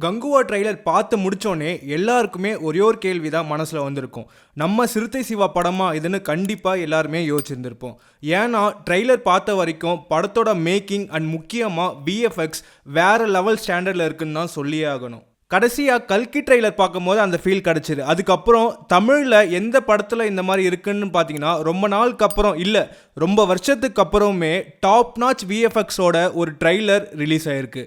Kanguva trailer பார்த்து முடிச்சோடனே எல்லாருக்குமே ஒரே ஒரு கேள்வி தான் மனசில் வந்திருக்கும். நம்ம சிறுத்தை சிவா படமா இதுன்னு கண்டிப்பாக எல்லாருமே யோசிச்சிருந்திருப்போம். ஏன்னா ட்ரெய்லர் பார்த்த வரைக்கும் படத்தோட மேக்கிங் அண்ட் முக்கியமாக விஎஃப்எக்ஸ் வேற லெவல் ஸ்டாண்டர்டில் இருக்குன்னு தான் சொல்லியே ஆகணும். கடைசியாக கல்கி ட்ரெய்லர் பார்க்கும்போது அந்த ஃபீல் கிடச்சிது. அதுக்கப்புறம் தமிழில் எந்த படத்தில் இந்த மாதிரி இருக்குன்னு பார்த்தீங்கன்னா ரொம்ப நாளுக்கு அப்புறம் இல்லை, ரொம்ப வருஷத்துக்கு அப்புறமே டாப் நாச் விஎஃப்எக்ஸோட ஒரு ட்ரெய்லர் ரிலீஸ் ஆகிருக்கு.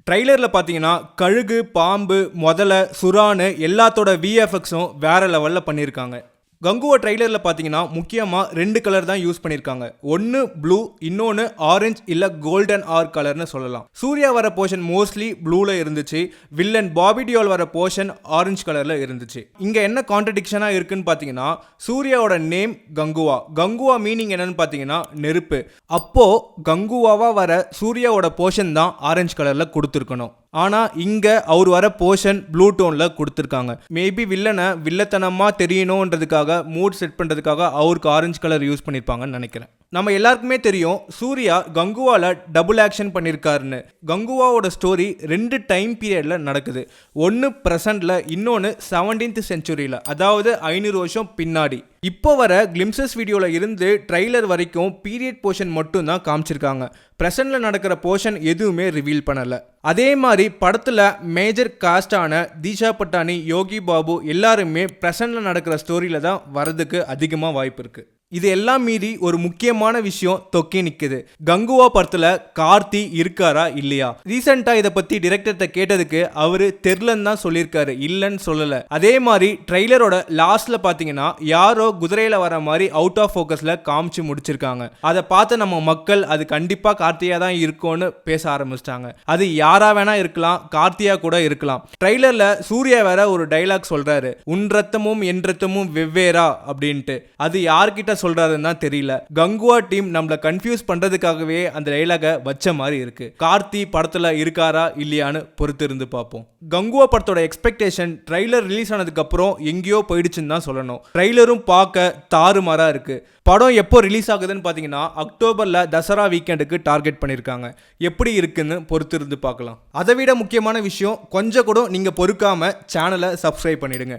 ட்ரைலரில் பார்த்தீங்கன்னா கழுகு, பாம்பு, முதலை, சுறான்னு எல்லாத்தோட விஎஃப்எக்ஸும் வேறு லெவலில் பண்ணியிருக்காங்க. கங்குவா ட்ரைலரில் பார்த்தீங்கன்னா முக்கியமாக 2 கலர் தான் யூஸ் பண்ணியிருக்காங்க. ஒன்று ப்ளூ, இன்னொன்று ஆரஞ்சு இல்லை கோல்டன் ஆர் கலர்னு சொல்லலாம். சூர்யா வர போர்ஷன் மோஸ்ட்லி ப்ளூவில் இருந்துச்சு. வில்லன் பாபி டியோல் வர போர்ஷன் ஆரஞ்சு கலரில் இருந்துச்சு. இங்கே என்ன கான்ட்ரடிக்ஷனாக இருக்குன்னு பார்த்தீங்கன்னா சூர்யாவோட நேம் கங்குவா. கங்குவா மீனிங் என்னன்னு பார்த்தீங்கன்னா நெருப்பு. அப்போது கங்குவாவாக வர சூர்யாவோட போர்ஷன் தான் ஆரஞ்சு கலரில் கொடுத்துருக்கணும். ஆனால் இங்கே அவர் வர போர்ஷன் ப்ளூ டோனில் கொடுத்துருக்காங்க. மேபி வில்லனை வில்லத்தனமாக தெரியணுன்றதுக்காக, மூட் செட் பண்ணுறதுக்காக அவருக்கு ஆரஞ்சு கலர் யூஸ் பண்ணியிருப்பாங்கன்னு நினைக்கிறேன். நம்ம எல்லாருக்குமே தெரியும் சூர்யா கங்குவாவில் டபுள் ஆக்ஷன் பண்ணியிருக்காருன்னு. கங்குவாவோட ஸ்டோரி 2 டைம் பீரியடில் நடக்குது. ஒன்று ப்ரெசண்டில், இன்னொன்று 17th செஞ்சுரியில், அதாவது 500 வருஷம் பின்னாடி. இப்போ வர கிளிம்சஸ் வீடியோவில் இருந்து ட்ரைலர் வரைக்கும் பீரியட் போர்ஷன் மட்டும் தான் காமிச்சிருக்காங்க. ப்ரெசண்டில் நடக்கிற போர்ஷன் எதுவுமே ரிவீல் பண்ணலை. அதே மாதிரி படத்தில் மேஜர் காஸ்டான தீஷா பட்டானி, யோகி பாபு எல்லாருமே ப்ரெசண்டில் நடக்கிற ஸ்டோரியில் தான் வரதுக்கு அதிகமாக வாய்ப்பு இருக்குது. இது எல்லாம் மீறி ஒரு முக்கியமான விஷயம் தொக்கி நிற்குது. கங்குவா படத்தில் கார்த்தி இருக்காரா இல்லையா? ரீசெண்டாக இதை பற்றி டிரெக்டர்கிட்ட கேட்டதுக்கு அவர் தெரிலன்னு தான் சொல்லியிருக்காரு, இல்லைன்னு சொல்லலை. அதே மாதிரி ட்ரெய்லரோட லாஸ்ட்டில் பார்த்தீங்கன்னா யாரோ குதிரையில் வர மாதிரி அவுட் ஆஃப் ஃபோக்கஸில் காமிச்சு முடிச்சிருக்காங்க. அதை பார்த்து நம்ம மக்கள் அது கண்டிப்பாக கார்த்தியா தான் இருக்கும்னு பேச ஆரம்பிச்சிட்டாங்க. அது யாரா வேணா இருக்கலாம், கார்த்தியா கூட இருக்கலாம். ட்ரெய்லரில் சூர்யா வேற ஒரு டைலாக் சொல்றாரு, உன் ரத்தமும் என் ரத்தமும் வெவ்வேறா அப்படின்ட்டு. அது யார்கிட்ட சொல்றாருன்னு தான் தெரியல. கங்குவா டீம் நம்மளை கன்ஃபியூஸ் பண்றதுக்காகவே அந்த டைலாக வச்ச மாதிரி இருக்கு. கார்த்தி படத்துல இருக்காரா இல்லையான்னு பொறுத்து இருந்து பார்ப்போம். கங்குவா படத்தோட எக்ஸ்பெக்டேஷன் ட்ரைலர் ரிலீஸ் ஆனதுக்கு அப்புறம் எங்கேயோ போயிடுச்சுன்னு தான் சொல்லணும். ட்ரைலரும் பார்க்க தாறுமாறா இருக்கு. படம் எப்போ ரிலீஸ் ஆகுதுன்னு பார்த்தீங்கன்னா அக்டோபரில் தசரா வீக்கெண்டுக்கு டார்கெட் பண்ணியிருக்காங்க. எப்படி இருக்குன்னு பொறுத்து இருந்து பார்க்கலாம். அதை விட முக்கியமான விஷயம், கொஞ்சம் கூட நீங்கள் பொறுக்காம சேனலை சப்ஸ்கிரைப் பண்ணிடுங்க.